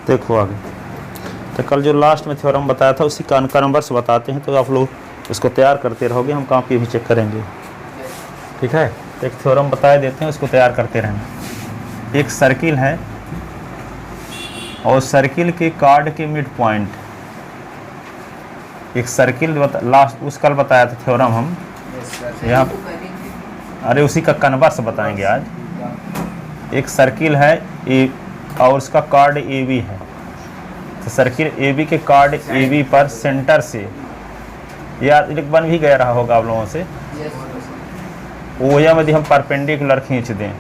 देखो आगे। तो कल जो लास्ट में थ्योरम बताया था उसी का कन्वर्स बताते हैं, तो आप लोग उसको तैयार करते रहोगे, हम कॉपी भी चेक करेंगे। ठीक है, एक थ्योरम बता देते हैं, उसको तैयार करते रहना। एक सर्किल है और सर्किल के कार्ड के मिड पॉइंट, एक सर्किल लास्ट उस कल बताया था थ्योरम हम यहाँ, अरे उसी का कन्वर्स बताएंगे आज। एक सर्किल है ए और उसका कार्ड ए बी है, तो सर्किल ए बी के कार्ड ए बी पर सेंटर से, यार बन भी गया रहा होगा आप लोगों से, ओ एम यदि हम परपेंडिकुलर खींच दें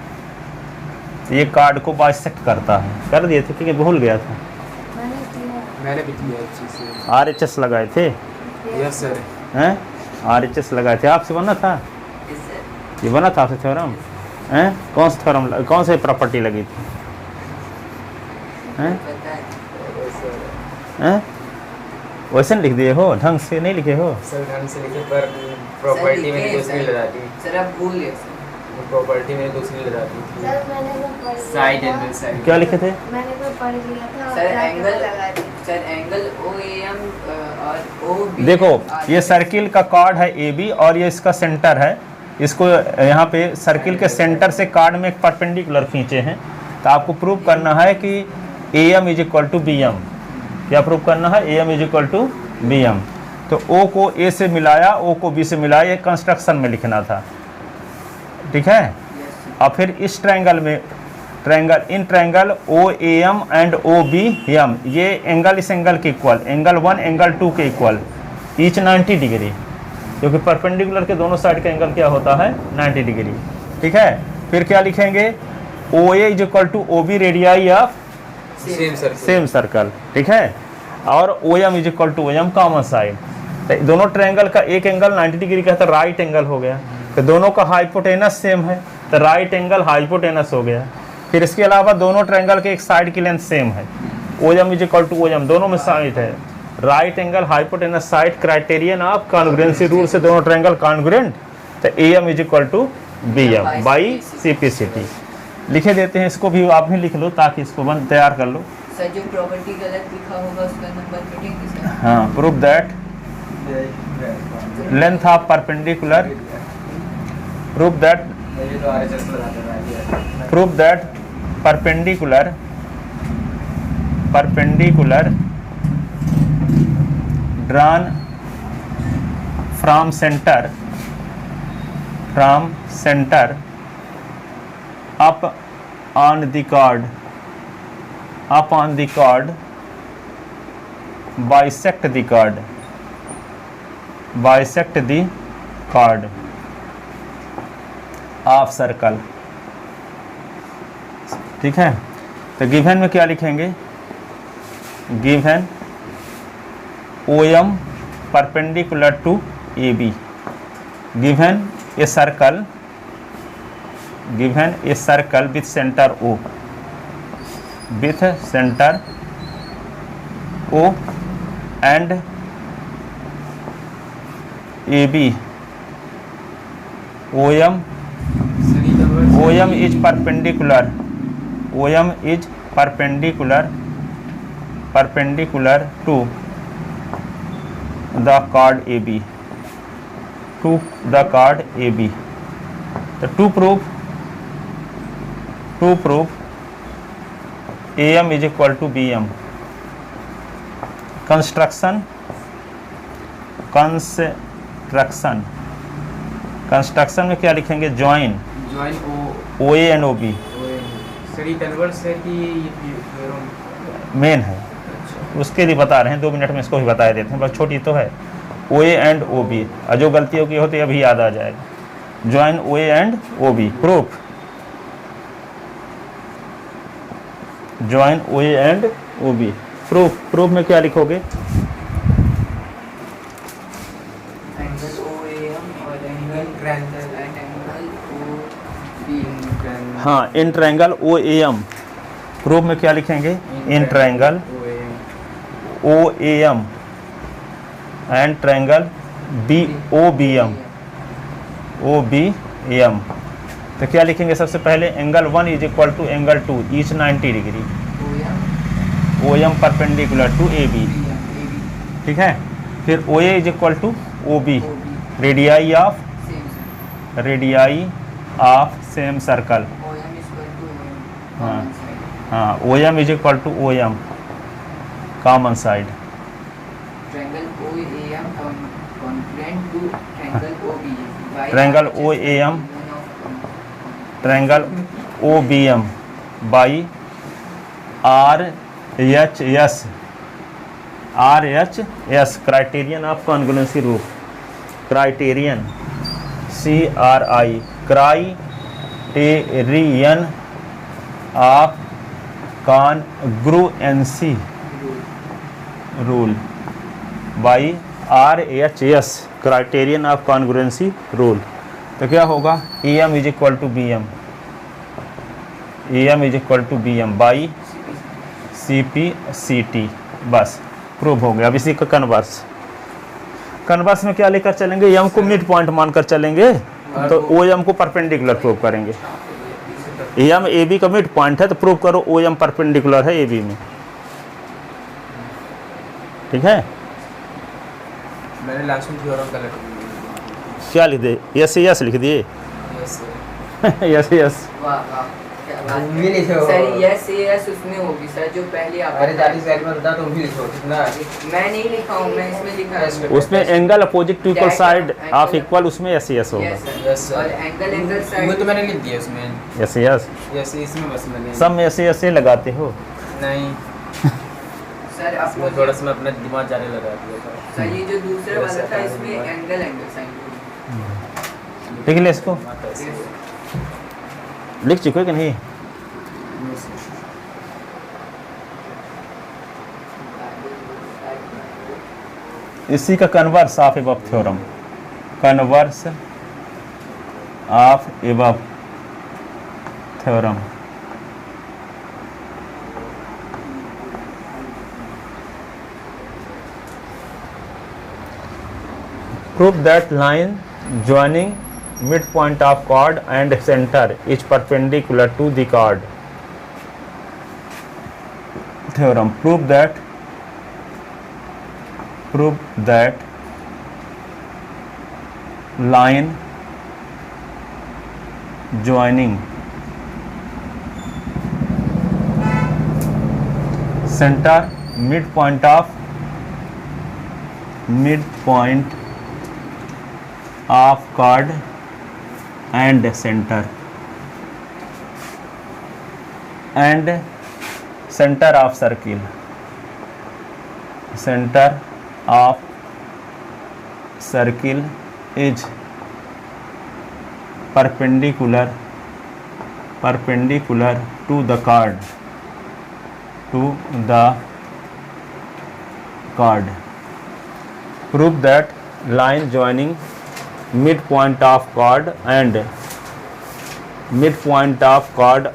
तो ये कार्ड को बाइसेक्ट करता है। कर दिए थे क्योंकि भूल गया था। मैंने भी किया अच्छे से। RHS लगाए थे? Yes sir. हैं? RHS लगाए थे, आपसे बना था? ये बना था आपसे थ्योरम? हैं? कौन सा थ्योरम, कौन सी प्रॉपर्टी लगी थी? हैं? हैं? वैसे लिख दिए हो, ढंग से नहीं लिखे हो? सर ढंग से लिखे पर प्रॉपर्टी में दूसरी लगा दी। सर आप भूल गए सर। प्रॉपर्टी में दूसरी लगा दी थी। सर मैंने वो पढ़ लिया साइड था। Angle side. क्या लिखे थे? मैंने वो पढ़ लिया था। सर क्या एंगल लगा दी। सर एंगल OAM और OB। देखो ये सर्किल का कार्ड है AB और ये इसका सेंटर है, इसको यहाँ पे सर्किल के सेंटर से कार्ड में एक परपेंडिकुलर खींचे हैं, तो आपको प्रूव करना है कि AM is equal to BM। क्या प्रूव करना है? AM is equal to BM। तो O को A से मिलाया, O को B से मिलाया, ये कंस्ट्रक्शन में लिखना था। ठीक है, और फिर इस ट्रायंगल में इन ट्रायंगल OAM एंड OBM, ये एंगल इस एंगल के इक्वल, एंगल 1 एंगल 2 के इक्वल, ईच 90 डिग्री, क्योंकि परपेंडिकुलर के दोनों साइड का एंगल क्या होता है? 90 डिग्री। ठीक है, फिर क्या लिखेंगे? OA is equal to OB radii of same circle. ठीक है, और OM is equal to OM common side. तो दोनों ट्रायंगल का एक एंगल 90 डिग्री का है, तो राइट एंगल हो गया। तो दोनों का हाइपोटेनस सेम है, तो राइट एंगल हाइपोटेनस हो गया। फिर इसके अलावा दोनों ट्रायंगल के एक साइड की लेंथ सेम है, OM is equal to OM, दोनों में साइड है, right angle hypotenuse side, criterion of congruency rule से दोनों ट्रायंगल कॉन्ग्रुएंट, तो AM is equal to BM by CPCT। लिखे देते हैं, इसको भी आप भी लिख लो ताकि इसको बन तैयार कर लो। सर जो प्रॉपर्टी गलत लिखा होगा उसका नंबर मिटेंगे सर। हाँ, prove that length of perpendicular, prove that perpendicular drawn from center up on the chord bisect the chord of circle. ठीक है, तो गिवन में क्या लिखेंगे? Given OM perpendicular to AB, given a circle with centre O, and AB, OM is perpendicular to the chord AB, तो to prove AM is equal to BM, construction में क्या लिखेंगे? Join OA and OB। Main है, उसके लिए बता रहे हैं, 2 मिनट में इसको भी बता देते हैं, बस छोटी तो है। OA एंड OB, और जो गलतियों की होती है अभी याद आ जाएगा। Join OA and OB, proof join OA and OB, proof में क्या लिखोगे? हाँ, इन ट्रायंगल OAM, प्रूफ में क्या लिखेंगे? In triangle OAM and triangle OBM। तो क्या लिखेंगे? सबसे पहले angle 1 is equal to angle 2 each 90 degree, O M perpendicular to A B, ठीक है। फिर O A is equal to O B, radii of same circle. हाँ हाँ, O M is equal to O M common side. Triangle OAM congruent to triangle OBM। Triangle OAM, triangle OBM by RHS, criterion of congruency rule, criterion criterion of congruency rule by RHS, criterion of congruency rule. तो क्या होगा, AM is equal to BM, AM is equal to BM by CP/CT, बस prove हो गया। अब इसी का converse, converse में क्या लेकर चलेंगे, M को मिड पॉइंट मानकर चलेंगे तो OM को परपेंडिकुलर प्रूव करेंगे। AM AB का मिड पॉइंट है तो प्रूव करो OM परपेंडिकुलर है AB में, ठीक है। मैंने लास्ट में थ्योरम का क्या लिख दे, यस लिख दिए, यस वाह वाह, क्या बात तुम भी लिखो। सर यस उसमें होगी सर, जो पहले आप अरे 40 साइड में बता, तुम भी लिखो कितना। मैं नहीं लिखा हूँ, मैं इसमें लिखा है। उसमें angle opposite to equal side of equal, उसमें यस होगा। Yes, sir। और एंगल वो साइड तो मैंने लिख दिया उसमें, यस यस इसमें बस मैंने सब में यस लगाते हो। नहीं, सर आपको इसमें थोड़ा सा मैं अपना दिमाग जाने लगा दिया था। सर ये जो दूसरा वाला था इसमें एंगल साइड लिख ले इसको, लिख चुके कि नहीं। इसी का converse of above theorem, converse of above theorem. Prove that line joining midpoint of chord and center is perpendicular to the chord. Theorem. Prove that line joining center midpoint of chord and center of circle, is perpendicular to the chord, Prove that line joining midpoint of chord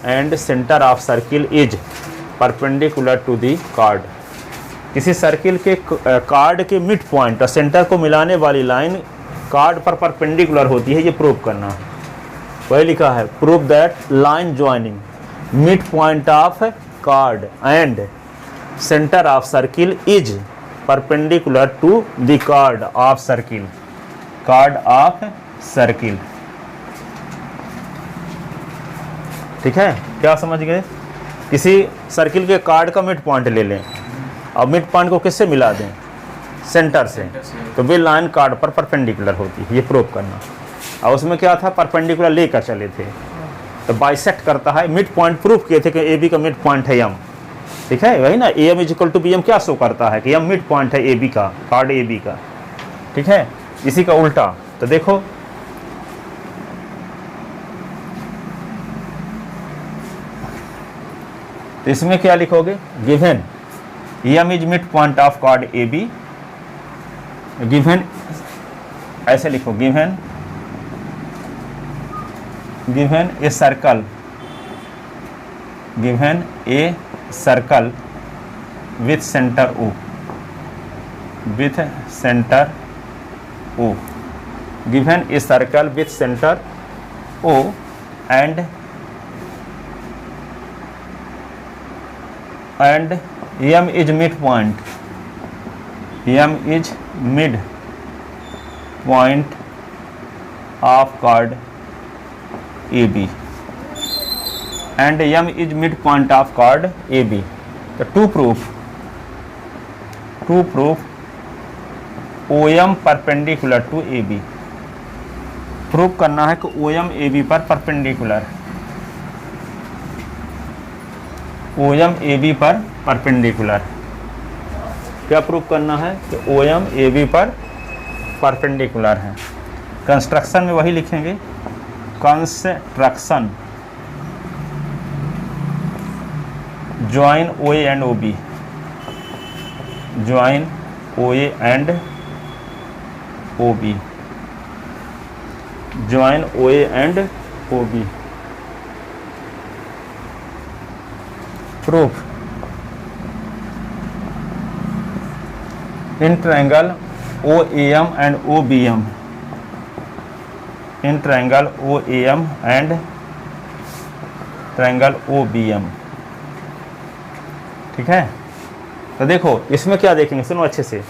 and center of circle is perpendicular to the chord। किसी circle के card के mid point और centre को मिलाने वाली line card पर perpendicular होती है, ये प्रूव करना है। वही लिखा है, prove that line joining mid point of chord and centre of circle is perpendicular to the chord of circle, ठीक है। क्या समझ गए, किसी सर्किल के कार्ड का मिड पॉइंट ले लें और मिड पॉइंट को किससे मिला दें, सेंटर से, तो वे लाइन कार्ड पर परपेंडिकुलर होती है, ये प्रूव करना। और उसमें क्या था, परपेंडिकुलर लेकर चले थे तो बाइसेक्ट करता है। मिड पॉइंट प्रूव किए थे कि ए बी का मिड पॉइंट है एम, ठीक है, वही ना, A M is equal to B M क्या शो करता है कि एम मिड पॉइंट है ए बी का, कार्ड ए बी का, ठीक है। इसी का उल्टा तो देखो, इसमें क्या लिखोगे, given M is mid point of chord A B, given ऐसे लिखो, given a circle, with centre O, given a circle with center O and M is midpoint. M is midpoint of chord AB and M is midpoint of chord AB. So to prove OM perpendicular to AB, prove करना है कि OM AB पर perpendicular, OM AB पर perpendicular. क्या prove करना है कि OM AB पर परपेंडिकुलर है। कंस्ट्रक्शन में वही लिखेंगे, construction join OA and OB, join OA and OB, join OA and OB। Proof in triangle OAM and OBM, in triangle OAM and triangle OBM। ठीक है, तो देखो इसमें क्या देखेंगे, सुनो अच्छे से।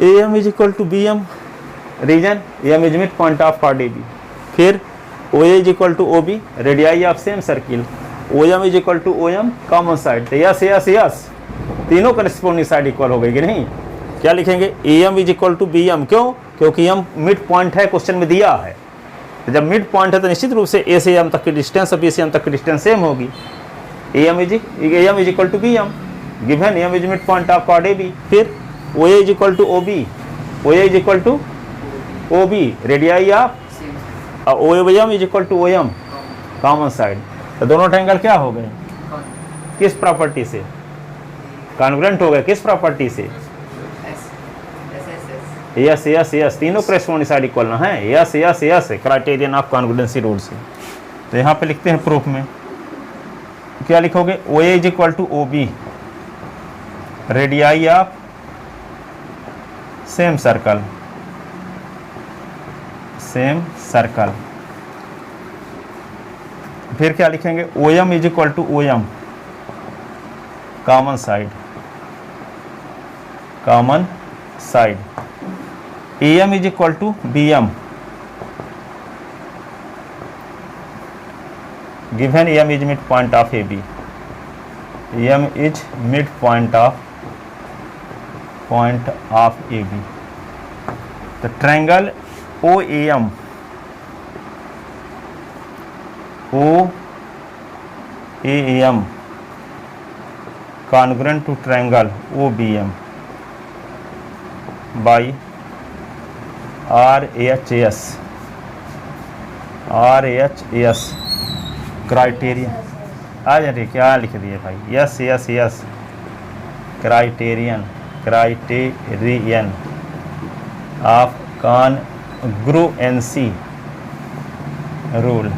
AM is equal to BM reason, AM is mid point of chord AB, फिर OA is equal to OB radii of same circle, OM is equal to OM common side. Yes yes yes, तीनों corresponding side इक्वल हो गई कि नहीं। क्या लिखेंगे, AM is equal to BM, क्यों, क्योंकि M मिड पॉइंट है, क्वेश्चन में दिया है। तो जब मिड पॉइंट है तो निश्चित रूप से A से M तक की डिस्टेंस और B से M तक की डिस्टेंस सेम होगी। AM is equal to BM, given M is mid point of chord AB, फिर OA is equal to OB, OA is equal to OB radii of OM is equal to OM common side. तो दोनों triangle क्या हो गए, किस property से, congruent हो गए, किस प्रॉपर्टी से, यस यस यस, तीनों करस्पॉन्डिंग साइड इक्वल ना है, yes yes yes, criterion of congruency rule से। तो यहाँ पे लिखते हैं प्रूफ में, क्या लिखोगे, OA is equal to OB radii of same circle, same circle. फिर क्या लिखेंगे, OM is equal to OM common side, common side. AM is equal to BM, given M is mid point of AB, M is mid point of AB। तो triangle OAM congruent to triangle OBM by RHS criterion. आ जाए क्या लिख दिए भाई, yes yes yes, criterion of congruency rule.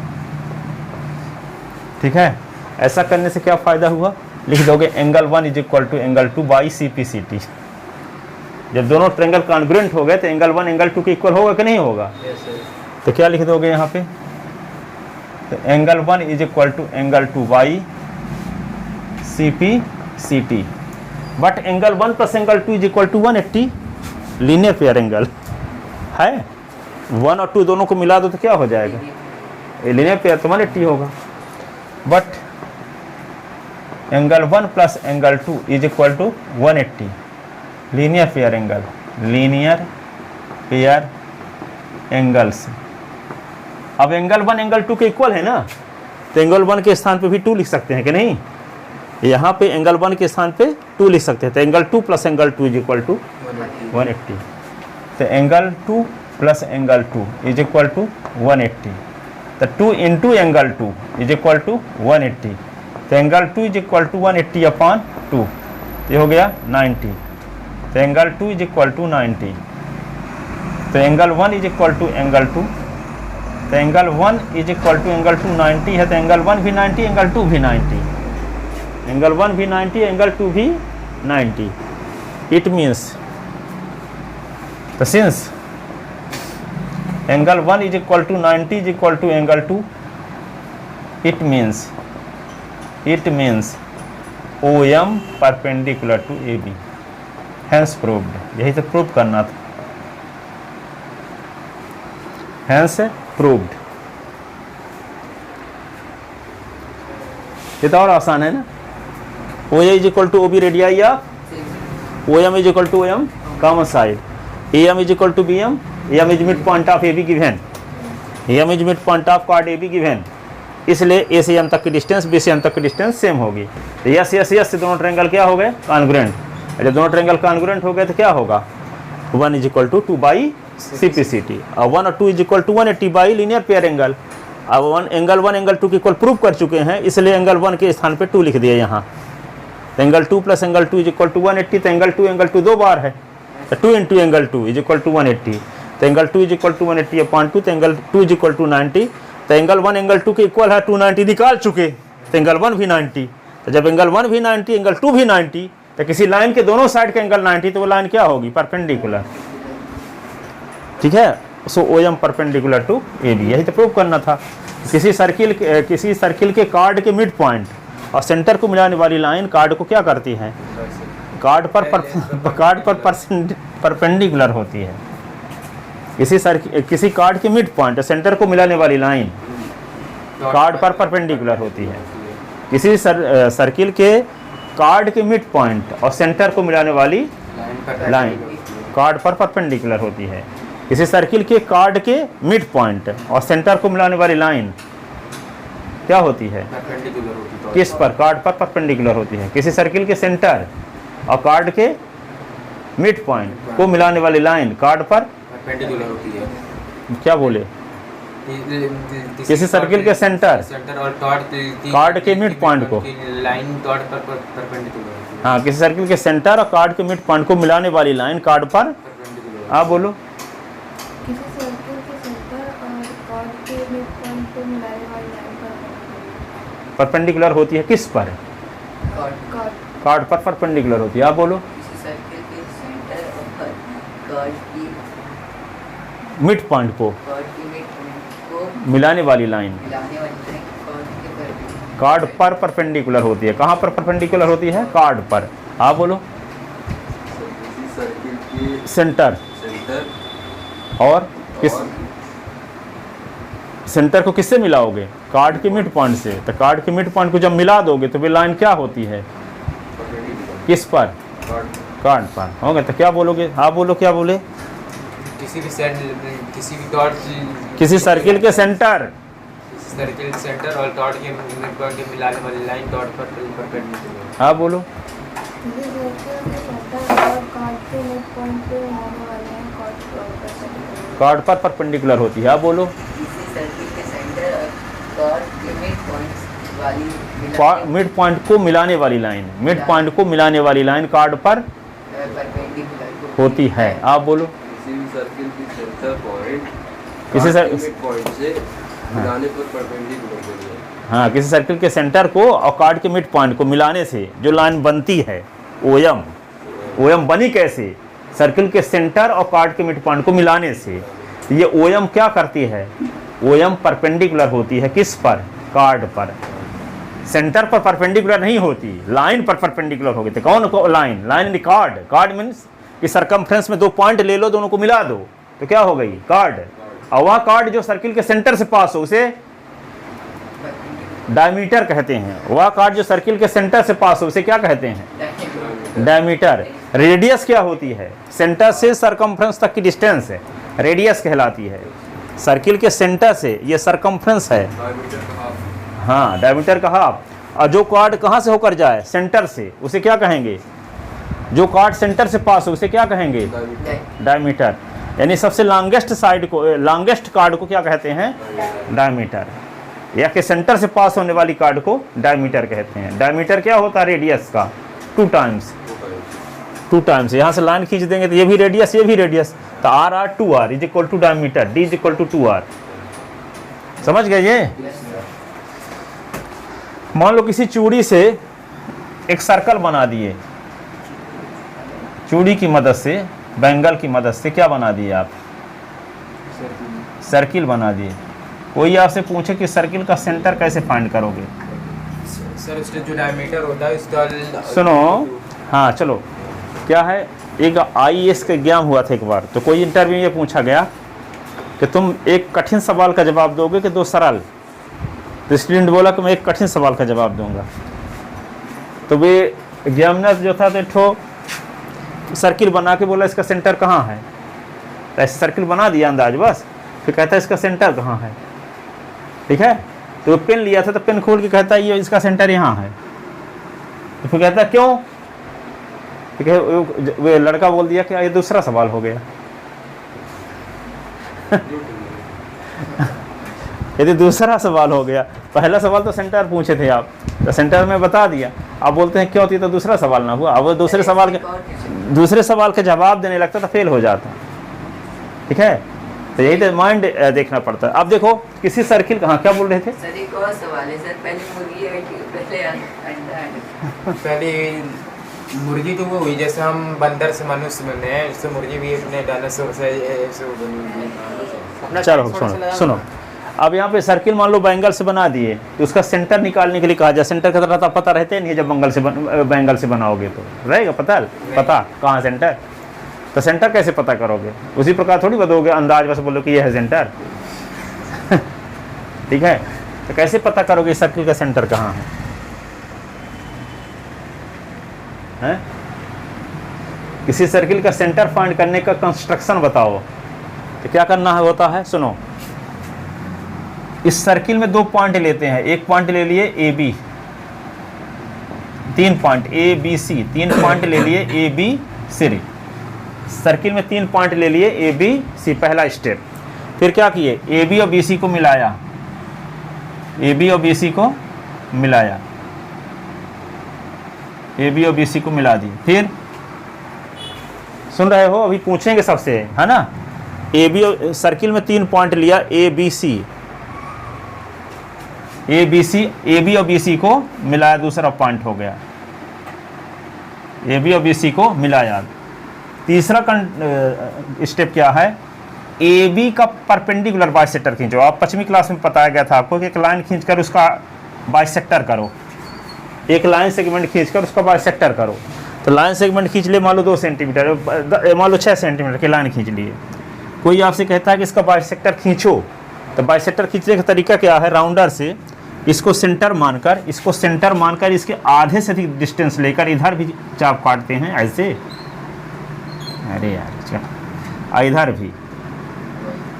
ठीक है, ऐसा करने से क्या फ़ायदा हुआ, लिख दोगे angle 1 is equal to angle 2 by CPCT। जब दोनों ट्रायंगल कॉन्ग्रुएंट हो गए तो एंगल 1 एंगल 2 के इक्वल होगा कि नहीं होगा। तो क्या लिख दोगे यहाँ पे, तो angle 1 is equal to angle 2 by CPCT, but angle 1 plus angle 2 is equal to 180, linear pair angle है, 1 और 2 दोनों को मिला दो तो क्या हो जाएगा, लीनियर पेयर तो 180 होगा। But angle 1 plus angle 2 is equal to 180, linear pair angle, linear pair angles. अब एंगल 1 एंगल 2 के इक्वल है ना, तो एंगल 1 के स्थान पे भी 2 लिख सकते हैं कि नहीं, यहाँ पे एंगल 1 के स्थान पे 2 लिख सकते हैं। तो angle 2 plus angle 2 is equal to 180। तो angle 2 plus angle 2 is equal to 180। तो 2 into angle 2 is equal to 180। तो angle 2 is equal to 180 upon 2, ये हो गया 90। तो एंगल 2 इज इक्वल टू 90। तो angle 1 is equal to angle 2, तो angle 1 is equal to angle 2 90 है। तो एंगल 1 भी 90, एंगल 2 भी 90, एंगल 1 भी 90, एंगल 2 भी 90। इट मीन्स, तो since angle 1 is equal to 90 is equal to angle 2, it means OM perpendicular to AB, hence proved. यही तो प्रूव करना था, हैंस प्रूव्ड। ये तो और आसान है ना। OA is equal to OB radii of OM is equal to OM common side, AM is equal to BM, AM is mid point of AB given, AM is mid point of chord AB given, इसलिए A से M तक की distance B से M तक की distance same होगी। तो yes yes yes से दोनों ट्रायंगल क्या हो गए, कॉन्ग्रुएंट। जब दोनों ट्रायंगल कॉन्ग्रुएंट हो गए तो क्या होगा, 1 is equal to 2 by CPCT, और 1 और 2 is equal to 180 by linear pair angle. अब 1 एंगल 2 के इक्वल प्रूव कर चुके हैं, इसलिए एंगल 1 के स्थान पे 2 लिख दिया यहाँ। तो angle 2 plus angle 2 is equal to 180, तो एंगल 2 दो बार है, तो 2 into angle 2 is equal to 180, तो angle 2 is equal to 180 upon 2, तो एंगल 2 इज इक्वल टू 90, तो एंगल 1 एंगल 2 के इक्वल है, 290 निकाल चुके, तो एंगल 1 भी 90, तो जब एंगल 1 भी 90 एंगल 2 भी 90, तो किसी लाइन के दोनों साइड का एंगल 90, तो वो लाइन क्या होगी, परपेंडिकुलर। ठीक है, सो OM परपेंडिकुलर टू AB, यही तो प्रूव करना था। किसी सर्किल के कार्ड के मिड पॉइंट और सेंटर को मिलाने वाली लाइन कार्ड को क्या करती है, कार्ड पर परपेंडिकुलर होती है। किसी कार्ड के मिड पॉइंट और सेंटर को मिलाने वाली लाइन कार्ड पर परपेंडिकुलर होती है। किसी सर्किल के कार्ड के मिड पॉइंट और सेंटर को मिलाने वाली लाइन कार्ड पर परपेंडिकुलर होती है। किसी सर्किल के कार्ड के मिड पॉइंट और सेंटर को मिलाने वाली लाइन क्या होती है, किस पर, कार्ड पर परपेंडिकुलर होती है। किसी सर्किल के सेंटर और कार्ड के मिड पॉइंट को मिलाने वाली लाइन कार्ड पर परपेंडिकुलर होती है। क्या बोले, किसी सर्किल के सेंटर और कार्ड के मिड पॉइंट को, लाइन डॉट पर परपेंडिकुलर होती है। हाँ, किसी सर्किल के सेंटर और कार्ड के मिड पॉइंट को मिलाने वाली लाइन कार्ड पर, परपेंडिकुलर आप बोलो, किसी सर्किल के सेंटर और कॉर्ड के मिड पॉइंट को मिलाने वाली लाइन पर परपेंडिकुलर होती है, किस पर, कॉर्ड कार्ड पर परपेंडिकुलर होती है। आप बोलो, किसी सर्किल के सेंटर और कार्ड की मिड पॉइंट को मिड पॉइंट को मिलाने वाली लाइन मिलाने वाली लाइन कार्ड पर परपेंडिकुलर होती है। कहाँ पर परपेंडिकुलर होती है, कार्ड पर। आप बोलो, किसी सर्किल की सेंटर सेंटर और किस सेंटर को किससे मिलाओगे, कार्ड के मिड पॉइंट से। तो कार्ड के मिड पॉइंट को जब मिला दोगे तो वे लाइन क्या होती है, किस पर, कार्ड पर। होगा तो क्या बोलोगे, आप बोलो, क्या बोले, किसी भी डॉट किसी सर्किल के सेंटर सर्किल सेंटर और डॉट के मिड पॉइंट के मिलाने वाली लाइन डॉट पर परपेंडिकुलर। आप बोलो, किसी सर्किल के सेंटर और कॉर्ड के मिड पॉइंट पे मिलाने वाली लाइन कार्ड पर परपेंडिकुलर होती है। आप बोलो, किसी सर्किल के सेंटर और कार्ड के मिड पॉइंट्स वाली मिड पॉइंट को मिलाने वाली लाइन, मिड पॉइंट को मिलाने वाली लाइन कार्ड पर परपेंडिकुलर होती है। आप बोलो, किसी भी सर्किल की सेंटर पॉइंट किसी पॉइंट से मिलाने पर परपेंडिकुलर होती है। हाँ, किसी सर्किल के सेंटर को और कार्ड के मिड पॉइंट को मिलाने से जो लाइन बनती है, OM बनी कैसे, सर्किल के सेंटर और कार्ड के मिड पॉइंट को मिलाने से। ये OM क्या करती है, OM परपेंडिकुलर होती है, किस पर, कार्ड पर। सेंटर पर परपेंडिकुलर नहीं होती, लाइन पर परपेंडिकुलर होगी। तो कौन को लाइन, लाइन कार्ड मीन्स कि सरकमफ्रेंस में दो पॉइंट ले लो, दोनों को मिला दो तो क्या हो गई, कार्ड। और वह कार्ड जो सर्किल के सेंटर से पास हो उसे डायमीटर कहते हैं। वह कार्ड जो सर्किल के सेंटर से पास हो उसे क्या कहते हैं, डायमीटर। रेडियस क्या होती है, सेंटर से सरकमफ्रेंस तक की डिस्टेंस है, रेडियस कहलाती है। सर्किल के सेंटर से ये सरकमफ्रेंस है, हाँ, डायमीटर का हाफ। और जो कार्ड कहाँ से होकर जाए, सेंटर से, उसे क्या कहेंगे, जो कार्ड सेंटर से पास हो उसे क्या कहेंगे, डायमीटर। यानी सबसे लॉन्गेस्ट साइड को, लॉन्गेस्ट कार्ड को क्या कहते हैं, डायमीटर। या कि सेंटर से पास होने वाली कार्ड को डायमीटर कहते हैं। डायमीटर क्या होता है, रेडियस का 2 टाइम्स। यहाँ से लाइन खींच देंगे तो ये भी रेडियस, ये भी रेडियस, तो R 2R is equal to diameter, D is equal to 2R। समझ गए ये। मान लो किसी चूड़ी से एक सर्कल बना दिए, चूड़ी की मदद से, बैंगल की मदद से क्या बना दिए आप, सर्किल बना दिए। कोई आपसे पूछे कि सर्किल का सेंटर कैसे फाइंड करोगे, सर उसका जो डायमीटर होता है उसका सुनो, हाँ चलो, क्या है, एक IAS का एग्जाम हुआ था एक बार, तो कोई इंटरव्यू में ये पूछा गया कि तुम एक कठिन सवाल का जवाब दोगे कि दो सरल। तो स्टूडेंट बोला कि मैं एक कठिन सवाल का जवाब दूंगा। तो वे एग्जामिनर जो था तो एक ठो सर्किल बना के बोला इसका सेंटर कहाँ है। तो ऐसे सर्किल बना दिया अंदाज बस, फिर कहता है इसका सेंटर कहाँ है। ठीक है, तो वो पेन लिया था, तो पेन खोल के कहता है ये इसका सेंटर यहाँ है। तो फिर कहता है क्यों, वो लड़का बोल दिया कि ये दूसरा सवाल हो गया। यदि दूसरा सवाल हो गया, पहला सवाल तो सेंटर पूछे थे आप, तो सेंटर में बता दिया, आप बोलते हैं क्यों, थी तो दूसरा सवाल ना हुआ। अब वो दूसरे सवाल के जवाब देने लगता तो फेल हो जाता। ठीक है, तो यही तो माइंड देखना पड़ता है। अब देखो किसी सर्किल, कहाँ क्या बोल रहे थे? सर एक और सवाल है सर, पहले मुर्गी है कि पहले अंडा है? पहले मुर्गी तो वो हुई जैसे हम बंदर से मनुष्य बने हैं, इससे मुर्गी भी अपने डायनासोर से ऐसे वो बनी। चलो सुनो, अब यहाँ पे सर्किल मान लो बैंगल से बना दिए, तो उसका सेंटर निकालने के लिए कहा जाए। सेंटर का तो पता रहते नहीं है, जब बैंगल से बनाओगे तो रहेगा पता कहाँ सेंटर। तो सेंटर कैसे पता करोगे? उसी प्रकार थोड़ी बताओगे अंदाज बस बोलो कि ये है सेंटर। ठीक है, तो कैसे पता करोगे सर्किल का सेंटर कहाँ है? किसी सर्किल का सेंटर फाइंड करने का कंस्ट्रक्शन बताओ, तो क्या करना है होता है? सुनो, इस सर्किल में दो पॉइंट लेते हैं, एक पॉइंट ले लिए AB, 3 पॉइंट ABC, 3 पॉइंट ले लिए ABC। सर्किल में 3 पॉइंट ले लिए ABC, पहला स्टेप। फिर क्या किए? AB और BC को मिलाया, AB और BC को मिलाया, AB और BC को मिला दी। फिर सुन रहे हो, अभी पूछेंगे सबसे, है ना? AB सर्किल में 3 पॉइंट लिया, ABC, AB और BC को मिलाया, दूसरा पॉइंट हो गया। AB और BC को मिलाया। तीसरा स्टेप क्या है? AB का परपेंडिकुलर बाइसेक्टर खींचो। आप 5वीं क्लास में बताया गया था आपको कि एक लाइन खींचकर उसका बाइसेक्टर करो, एक लाइन सेगमेंट खींचकर उसका बाइसेक्टर करो। तो लाइन सेगमेंट खींच ले, मान लो 2 सेंटीमीटर, मान लो 6 सेंटीमीटर की लाइन खींच लिए। कोई आपसे कहता है कि इसका बाइसेक्टर खींचो, तो बाइसेक्टर खींचने का तरीका क्या है? राउंडर से इसको सेंटर मानकर इसके आधे से अधिक डिस्टेंस लेकर इधर भी चाप काटते हैं ऐसे। अरे यार,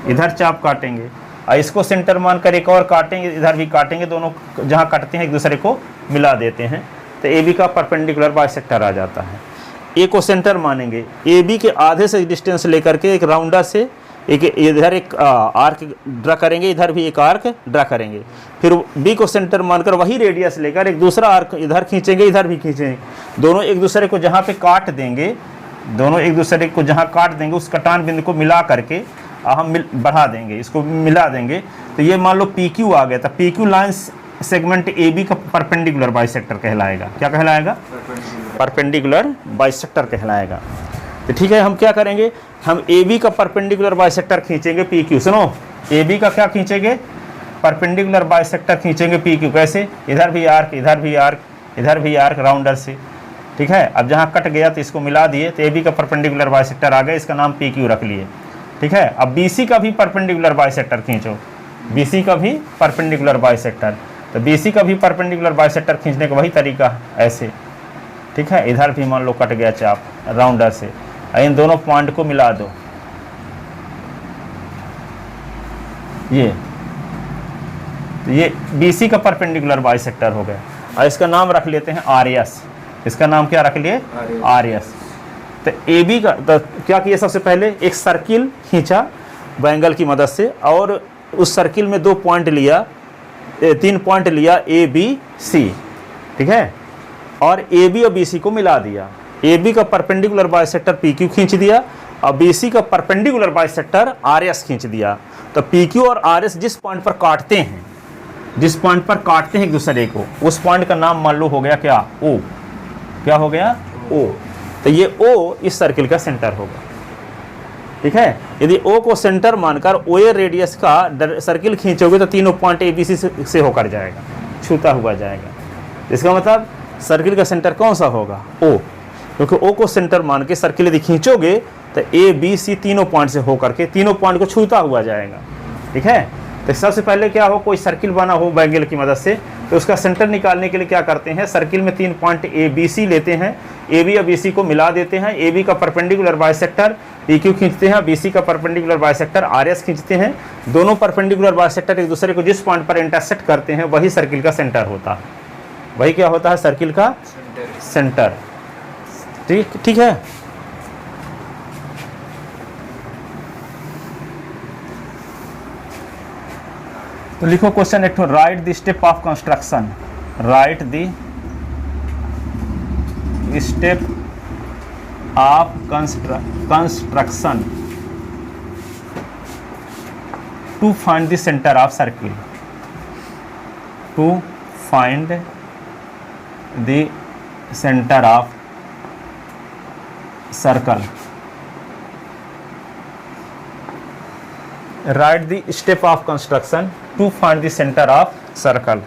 इधर चाप काटेंगे और इसको सेंटर मानकर एक और काटेंगे, इधर भी काटेंगे, दोनों जहाँ काटते हैं एक दूसरे को मिला देते हैं, तो AB का परपेंडिकुलर बाइसेक्टर आ जाता है। A को सेंटर मानेंगे, AB के आधे से डिस्टेंस लेकर के एक राउंडर से एक इधर एक आर्क ड्रा करेंगे, इधर भी एक आर्क ड्रा करेंगे। फिर B को सेंटर मानकर वही रेडियस लेकर एक दूसरा आर्क इधर खींचेंगे, इधर भी खींचेंगे। दोनों एक दूसरे को जहाँ पे काट देंगे, उस कटान बिंदु को मिला करके हम बढ़ा देंगे, इसको मिला देंगे। तो ये मान लो PQ आ गया, तो PQ लाइन सेगमेंट AB का परपेंडिकुलर बाइसेक्टर कहलाएगा। क्या कहलाएगा? परपेंडिकुलर बाइसेक्टर कहलाएगा। तो ठीक है, हम क्या करेंगे? हम AB का परपेंडिकुलर बाइसेक्टर खींचेंगे PQ। सुनो, AB का क्या खींचेंगे? परपेंडिकुलर बाइसेक्टर खींचेंगे PQ। कैसे? इधर भी आर्क, इधर भी आर्क, इधर भी आर्क, राउंडर से। ठीक है, अब जहाँ कट गया तो इसको मिला दिए, तो AB का परपेंडिकुलर बाइसेक्टर आ गया, इसका नाम PQ रख लिए। ठीक है, अब BC का भी परपेंडिकुलर बाइसेक्टर खींचो, BC का भी परपेंडिकुलर बाइसेक्टर। तो BC का भी परपेंडिकुलर बाइसेक्टर खींचने का वही तरीका ऐसे। ठीक है, इधर भी मान लो कट गया चाप राउंडर से, इन दोनों पॉइंट को मिला दो। ये BC का परपेंडिकुलर बाइसेक्टर हो गया, और इसका नाम रख लेते हैं RS। इसका नाम क्या रख लिए? RS। तो AB का तो क्या किया? सबसे पहले एक सर्किल खींचा बैंगल की मदद से, और उस सर्किल में 2 पॉइंट लिया, 3 पॉइंट लिया ABC। ठीक है, और AB और BC को मिला दिया। AB का परपेंडिकुलर बाइसेक्टर PQ खींच दिया, और BC का परपेंडिकुलर बाइसेक्टर RS खींच दिया। तो PQ और RS जिस पॉइंट पर काटते हैं, एक दूसरे को, उस पॉइंट का नाम मान लो हो गया क्या? O। क्या हो गया? O। तो ये O इस सर्किल का सेंटर होगा। ठीक है, यदि O को सेंटर मानकर OA रेडियस का सर्किल खींचोगे तो तीनों पॉइंट ABC से होकर जाएगा, छूता हुआ जाएगा। इसका मतलब सर्किल का सेंटर कौन सा होगा, ओ, क्योंकि ओ को सेंटर मान के सर्किल यदि खींचोगे तो ए बी सी तीनों पॉइंट से होकर के तीनों पॉइंट को छूता हुआ जाएगा। ठीक है, तो सबसे पहले क्या हो, कोई सर्किल बना हो बैंगल की मदद से, तो उसका सेंटर निकालने के लिए क्या करते हैं, सर्किल में 3 पॉइंट ए बी सी लेते हैं, ए बी और बी सी को मिला देते हैं, ए बी का परपेंडिकुलर बाइसेक्टर पी क्यू खींचते हैं, बी सी का परपेंडिकुलर बाइसेक्टर आर एस खींचते हैं। दोनों परपेंडिकुलर बाइसेक्टर एक दूसरे को जिस पॉइंट पर इंटरसेक्ट करते हैं वही सर्किल का सेंटर होता है, वही क्या होता है, सर्किल का सेंटर। ठीक है। तो लिखो क्वेश्चन एक, write the step of construction, write the step of construction to find the centre of circle, to find the centre of circle. Write the step of construction to find the center of circle.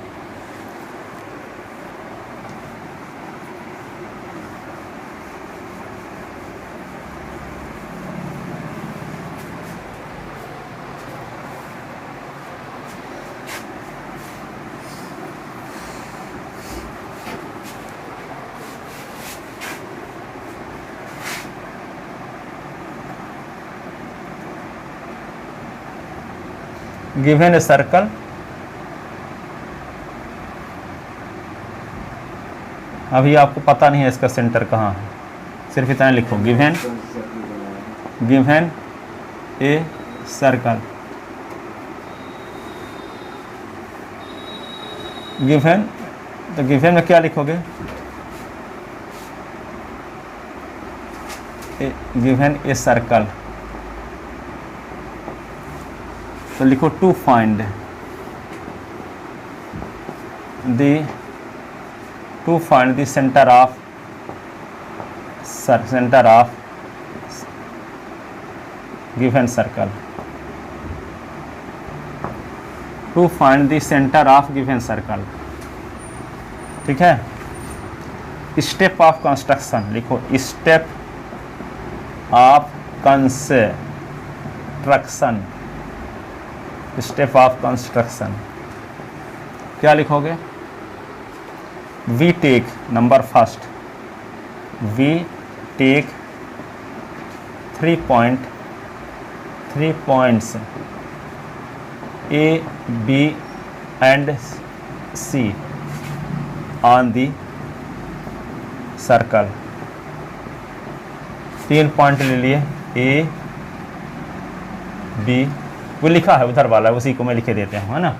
Given a circle, अभी आपको पता नहीं है इसका centre कहाँ है, सिर्फ इतना लिखो, गिवन ए सर्कल, गिवन, तो गिवन में क्या लिखोगे, गिवन ए सर्कल, तो लिखो to find the centre of given circle, to find the centre of given circle. ठीक है, स्टेप ऑफ कंस्ट्रक्शन लिखो, step of construction, step of construction क्या लिखोगे, we take, number first, we take 3 points A, B and C on the circle। 3 point ले लिए, A, B, वो लिखा है उधर वाला, उसी को मैं लिखे देते हैं, है ना,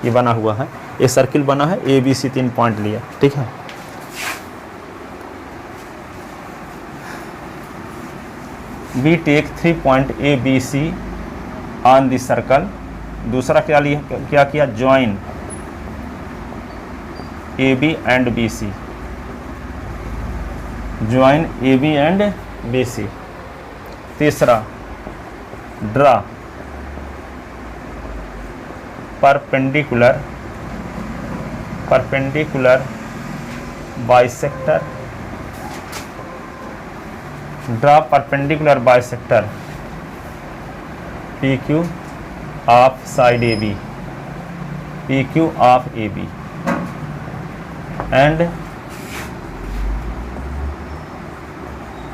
ये बना हुआ है, ये सर्किल बना है, ए बी सी 3 पॉइंट लिया। ठीक है, we take 3 point A B C on the circle. दूसरा क्या लिया, क्या किया, join A B and B C, join A B and B C. तीसरा, draw perpendicular bisector, draw perpendicular bisector PQ of side AB, PQ of AB and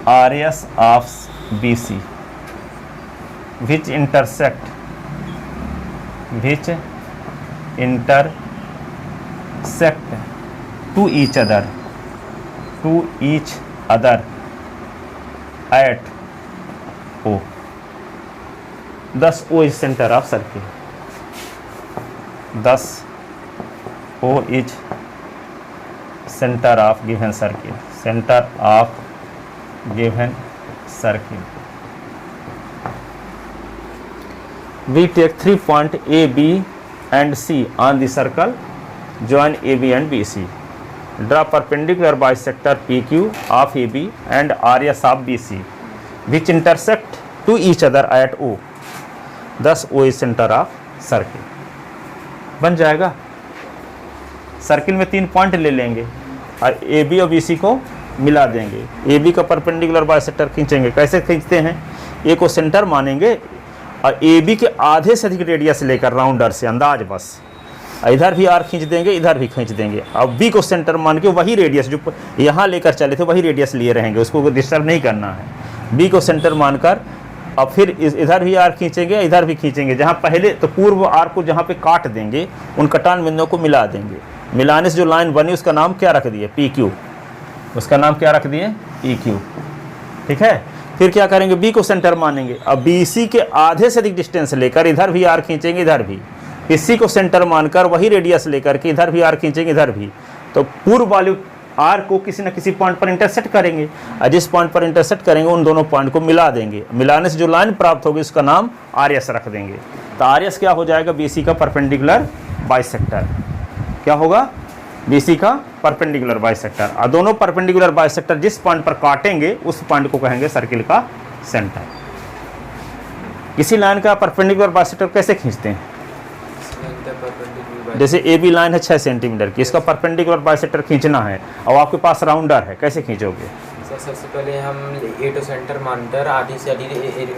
RS of BC which intersect to each other at O। Thus O is center of circle, thus O is center of given circle, center of given circle। We take 3 point A, B and C on the circle, join AB and BC, draw perpendicular bisector PQ of AB and RS of BC which intersect to each other at O, thus O is center of circle। बन जाएगा, circle में 3 point ले लेंगे और A B और B C को मिला देंगे। ए बी का परपेंडिकुलर बाइसेक्टर खींचेंगे। कैसे खींचते हैं? ए को सेंटर मानेंगे और ए बी के आधे से अधिक रेडियस लेकर राउंडर से अंदाज बस इधर भी आर खींच देंगे, इधर भी खींच देंगे। अब बी को सेंटर मान के वही रेडियस जो यहाँ लेकर चले थे वही रेडियस लिए रहेंगे, उसको डिस्टर्ब नहीं करना है। बी को सेंटर मानकर अब फिर इधर भी आर खींचेंगे, इधर भी खींचेंगे। जहाँ पहले तो पूर्व आर को जहाँ पे काट देंगे उन कटान बिंदुओं को मिला देंगे। मिलाने से जो लाइन बनी उसका नाम क्या रख दिए? P Q. उसका नाम क्या रख दिए? P Q. ठीक है। फिर क्या करेंगे? बी को सेंटर मानेंगे। अब बी सी के आधे से अधिक डिस्टेंस लेकर इधर भी आर खींचेंगे, इधर भी। इसी को सेंटर मानकर वही रेडियस लेकर के इधर भी आर खींचेंगे, इधर भी। तो पूर्व वाले आर को किसी न किसी पॉइंट पर इंटरसेक्ट करेंगे और जिस पॉइंट पर इंटरसेक्ट करेंगे उन दोनों पॉइंट को मिला देंगे। मिलाने से जो लाइन प्राप्त होगी उसका नाम आर एस रख देंगे। तो आर एस क्या हो जाएगा? बी सी का परपेंडिकुलर बाइसेक्टर। क्या होगा? बी सी का परपेंडिकुलर बाइसेक्टर। और दोनों परपेंडिकुलर बाइसेक्टर जिस पॉइंट पर काटेंगे उस पॉइंट को कहेंगे सर्किल का सेंटर। किसी लाइन का परपेंडिकुलर बाइसेक्टर कैसे खींचते हैं? जैसे ए बी लाइन है 6 सेंटीमीटर की, इसका परपेंडिकुलर बाइसेक्टर खींचना है और आपके पास राउंडर है, कैसे खींचोगे? सर सबसे पहले हम ए टू सेंटर मानकर आधी से आधी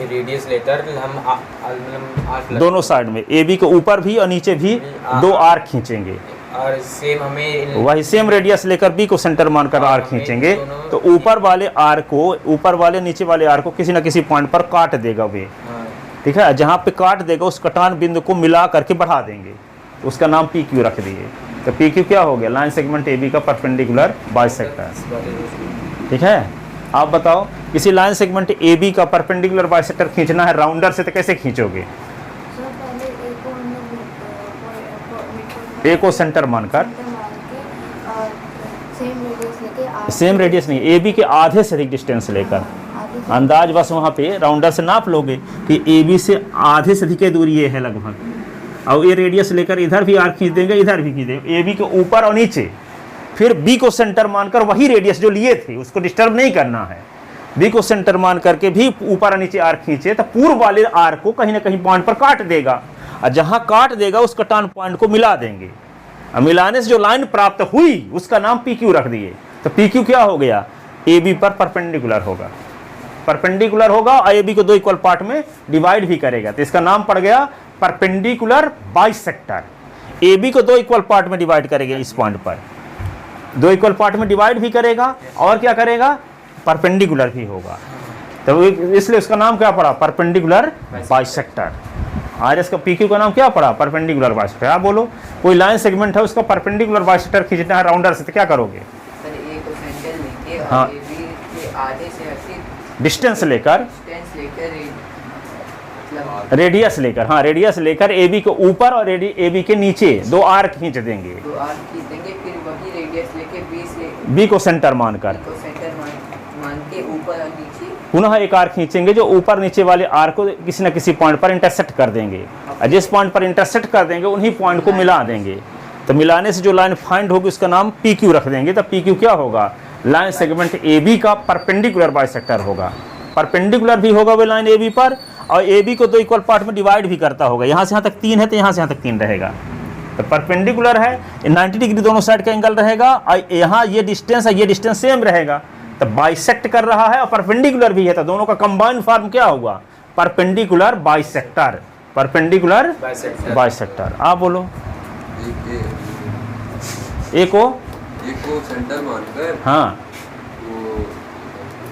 रेडियस लेकर हम दोनों साइड में ए बी के ऊपर भी और नीचे भी 2 आर खींचेंगे और सेम हमें वही सेम रेडियस लेकर बी को सेंटर मानकर आर खींचेंगे। तो ऊपर वाले आर को, ऊपर वाले नीचे वाले आर को किसी न किसी पॉइंट पर काट देगा वे। ठीक है। जहाँ पे काट देगा उस कटान बिंदु को मिला करके बढ़ा देंगे, उसका नाम पी क्यू रख दिए। तो पी क्यू क्या हो गया? लाइन सेगमेंट ए बी का परपेंडिकुलर बाइसेक्टर। ठीक है। आप बताओ, किसी लाइन सेगमेंट ए बी का परपेंडिकुलर बाइसेक्टर खींचना है राउंडर से तो कैसे खींचोगे? ए को सेंटर मानकर, सेम रेडियस नहीं, ए बी के आधे से अधिक डिस्टेंस लेकर अंदाज बस वहाँ पे राउंडर से नाप लोगे कि ए बी से आधे से अधिक की दूरी ये है लगभग, और ये रेडियस लेकर इधर भी आर खींच देंगे, इधर भी खींच देंगे, ए बी के ऊपर और नीचे। फिर बी को सेंटर मानकर वही रेडियस जो लिए थे उसको डिस्टर्ब नहीं करना है। बी को सेंटर मान करके भी ऊपर और नीचे आर खींचे तो पूर्व वाले आर को कहीं ना कहीं पॉइंट पर काट देगा और जहाँ काट देगा उस कटान पॉइंट को मिला देंगे। और मिलाने से जो लाइन प्राप्त हुई उसका नाम पी क्यू रख दिए। तो पी क्यू क्या हो गया? ए बी पर परपेंडिकुलर होगा, परपेंडिकुलर होगा और ए बी को 2 इक्वल पार्ट में डिवाइड भी करेगा। तो इसका नाम पड़ गया परपेंडिकुलर बाइसेक्टर। ए बी को 2 इक्वल पार्ट में डिवाइड करेगा, इस पॉइंट पर 2 इक्वल पार्ट में डिवाइड भी करेगा और क्या करेगा? परपेंडिकुलर भी होगा। तो इसलिए उसका नाम क्या पड़ा? Perpendicular bisector. आर एस का पी क्यू का नाम क्या पड़ा? Perpendicular bisector. आप बोलो, कोई लाइन सेगमेंट है उसका परपेंडिकुलर बाइसेक्टर खींचना है राउंडर से तो क्या करोगे? सर ए को सेंटर लेके और हाँ। ए बी के आधे से अधिक डिस्टेंस लेकर, मतलब रेडियस लेकर, हाँ रेडियस लेकर ए बी के ऊपर और ए बी के नीचे 2 आर खींच देंगे। 2 आर खींच देंगे, फिर वही रेडियस लेके बी से बी को सेंटर मानकर को सेंटर मान के ऊपर और नीचे पुनः एक आर खींचेंगे जो ऊपर नीचे वाले आर को किसी न किसी पॉइंट पर इंटरसेक्ट कर देंगे और जिस पॉइंट पर इंटरसेक्ट कर देंगे उन्हीं पॉइंट को मिला देंगे। तो मिलाने से जो लाइन फाइंड होगी उसका नाम पी क्यू रख देंगे। तो पी क्यू क्या होगा? लाइन सेगमेंट ए बी का परपेंडिकुलर बाइसेक्टर होगा। परपेंडिकुलर भी होगा वो लाइन ए बी पर और ए बी को 2 इक्वल पार्ट में डिवाइड भी करता होगा। यहाँ से यहाँ तक 3 है तो यहाँ से यहाँ तक 3 रहेगा। तो परपेंडिकुलर है, 90 डिग्री दोनों साइड का एंगल रहेगा और यहाँ ये डिस्टेंस सेम रहेगा। तो बाइसेक्ट कर रहा है और परपेंडिकुलर भी है, तो दोनों का कंबाइंड फॉर्म क्या हुआ? Perpendicular bisector. Perpendicular bisector. आप बोलो, ए को सेंटर मानकर हाँ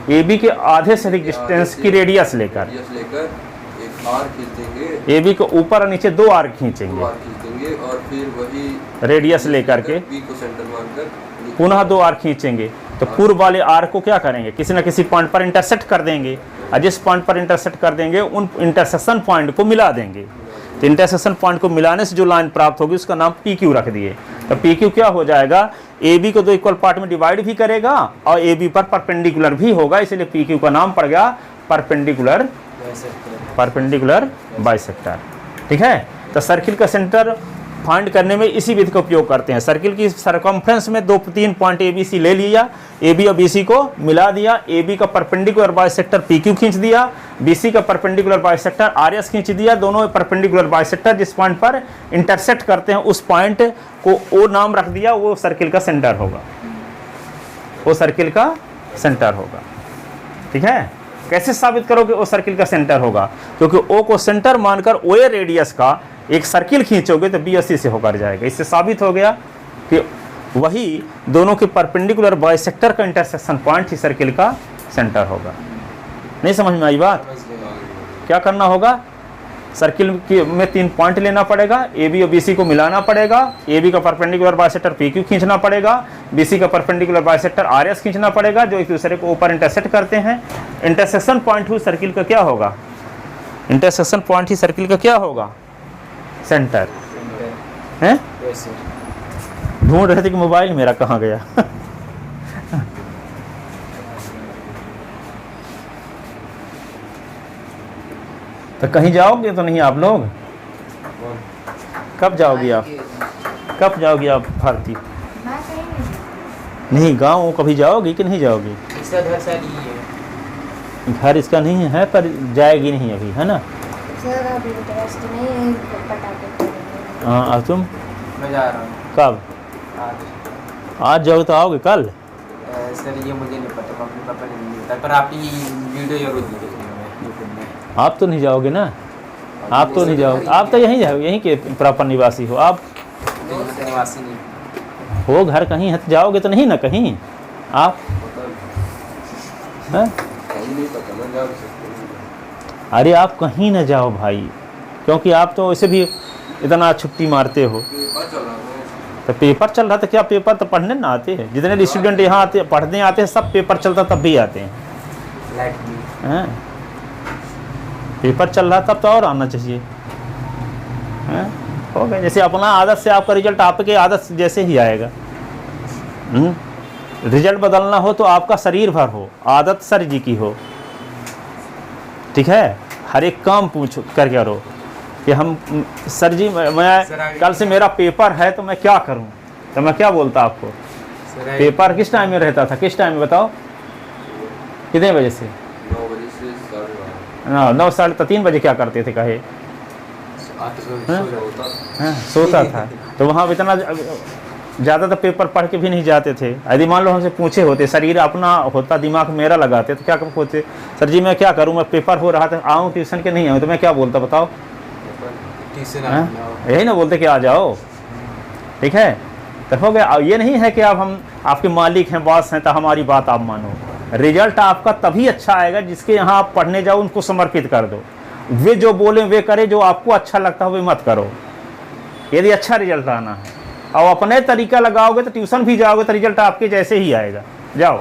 ए बी के आधे से अधिक डिस्टेंस की रेडियस लेकर एक आर खींच देंगे, ए बी को ऊपर और नीचे 2 आर खींचेंगे और फिर वही रेडियस लेकर के बी को सेंटर मानकर पुनः 2 आर खींचेंगे। तो पूर्व वाले आर को क्या करेंगे? किसी न किसी पॉइंट पर इंटरसेक्ट कर देंगे और जिस पॉइंट पर इंटरसेक्ट कर देंगे उन इंटरसेक्शन पॉइंट को मिला देंगे। तो इंटरसेक्शन पॉइंट को मिलाने से जो लाइन प्राप्त होगी उसका नाम पी क्यू रख दिए। तो पी क्यू क्या हो जाएगा? ए बी को 2 इक्वल पार्ट में डिवाइड भी करेगा और ए बी पर परपेंडिकुलर भी होगा, इसलिए पी क्यू का नाम पड़ गया परपेंडिकुलर बाइसेक्टर। ठीक है। तो सर्किल का सेंटर फाइंड करने में इसी विधि का उपयोग करते हैं। सर्किल की सरकमफ्रेंस में 2-3 पॉइंट ए बी सी ले लिया, ए बी और बी सी को मिला दिया, ए बी का परपेंडिकुलर बाइसेक्टर पी क्यू खींच दिया, बी सी का परपेंडिकुलर बाइसेक्टर आर एस खींच दिया, दोनों परपेंडिकुलर बाइसेक्टर जिस पॉइंट पर इंटरसेक्ट करते हैं उस पॉइंट को ओ नाम रख दिया, वो सर्किल का सेंटर होगा, वो सर्किल का सेंटर होगा। ठीक है, कैसे साबित करोगे ओ सर्किल का सेंटर होगा? क्योंकि ओ को सेंटर मानकर ओ ए रेडियस का एक सर्किल खींचोगे तो बी और सी से होकर जाएगा। इससे साबित हो गया कि वही दोनों के परपेंडिकुलर बाइसेक्टर का इंटरसेक्शन पॉइंट ही सर्किल का सेंटर होगा। नहीं समझ में आई बात? क्या करना होगा? सर्किल में 3 पॉइंट लेना पड़ेगा, ए बी और बी सी को मिलाना पड़ेगा, ए बी का परपेंडिकुलर बाइसेक्टर पी क्यू खींचना पड़ेगा, बी सी का परपेंडिकुलर बाइसेक्टर आर एस खींचना पड़ेगा, जो एक दूसरे को ऊपर इंटरसेक्ट करते हैं। इंटरसेक्शन पॉइंट ही सर्किल का क्या होगा? इंटरसेक्शन पॉइंट ही सर्किल का क्या होगा? सेंटर है। ढूंढ रहे थे कि मोबाइल मेरा कहाँ गया। तो कहीं जाओगे तो नहीं आप लोग? कब जाओगे आप? कब जाओगे आप भारती? मैं कहीं नहीं, गाँव कभी जाओगी कि नहीं जाओगी? इसका घर शायद ये है। घर इसका नहीं है पर जाएगी नहीं अभी, है ना? सर अभी इंटरेस्ट नहीं है पटाखे फोड़ने में। हाँ, अब तुम मैं जा रहा हूँ कब? आज। आज जाओगे तो आओगे कल? सर ये मुझे नहीं पता, मम्मी पापा ने नहीं बताया, पर आपकी वीडियो जरूर देखूँगा मैं यूट्यूब में। आप तो नहीं जाओगे ना? आप तो नहीं जाओगे, आप तो यहीं जाओगे, यहीं के प्रॉपर निवासी हो आप। निवासी नहीं हो घर कहीं है तो जाओगे तो नहीं ना कहीं आप? हैं? कहीं नहीं पता ना, जा सकते हैं। अरे आप कहीं ना जाओ भाई, क्योंकि आप तो वैसे भी इतना छुट्टी मारते हो। पेपर चल रहा है। तो पेपर चल रहा था क्या? पेपर तो पढ़ने ना आते हैं, जितने स्टूडेंट यहाँ आते पढ़ने आते हैं सब पेपर चलता तब भी आते हैं। लाइट भी हैं? पेपर चल रहा तब तो और आना चाहिए। हैं? हो गया, जैसे अपना आदत से आपका रिजल्ट आपके आदत जैसे ही आएगा। रिजल्ट बदलना हो तो आपका शरीर भर हो, आदत सर जी की हो। ठीक है, हर एक काम पूछ कर करो कि हम सर जी मैं कल से मेरा पेपर है तो मैं क्या करूं? तो मैं क्या बोलता आपको? सर पेपर किस टाइम में रहता था? किस टाइम में बताओ? कितने बजे से? 9 बजे से 12:30 9 साढ़े 3 बजे क्या करते थे कहे? होता। हाँ, सोता था। तो वहाँ इतना ज़्यादा तो पेपर पढ़ के भी नहीं जाते थे। यदि मान लो हमसे पूछे होते, शरीर अपना होता, दिमाग मेरा लगाते, तो क्या होते? सर जी मैं क्या करूँ, मैं पेपर हो रहा था, आऊँ ट्यूशन के नहीं आऊँ, तो मैं क्या बोलता बताओ? ट्यूशन हाँ? यही ना बोलते कि आ जाओ। ठीक है, तो हो गया। ये नहीं है कि अब हम आपके मालिक हैं, बॉस हैं, तो हमारी बात आप मानो। रिजल्ट आपका तभी अच्छा आएगा जिसके यहाँ आप पढ़ने जाओ, उनको समर्पित कर दो। वे जो बोले वे करे, जो आपको अच्छा लगता हो वे मत करो, यदि अच्छा रिजल्ट आना है। और अपने तरीका लगाओगे तो ट्यूशन भी जाओगे तो रिजल्ट आपके जैसे ही आएगा। जाओ।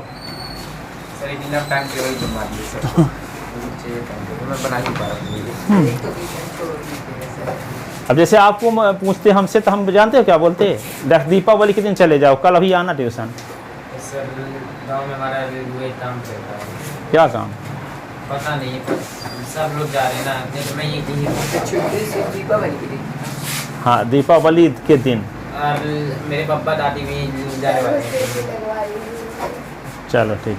सर एक दिन टाइम टेबल बनवा दिए सर। मुझे टाइम टेबल मैं बना नहीं पा रहा हूँ। एक तो ट्यूशन छोड़ दीजिए सर। अब जैसे आपको पूछते हमसे तो हम जानते हो क्या बोलते? दीपावली के दिन चले जाओ, कल अभी आना ट्यूशन। सर गांव में हमारा वही काम चलता है। क्या काम? पता नहीं है, पर सब लोग जा रहे हैं ना, नहीं तो मैं ये कहीं छुट्टी से दीपावली के दिन। हाँ, दीपावली के दिन। और मेरे पापा दादी भी जाने वाले हैं। चलो ठीक।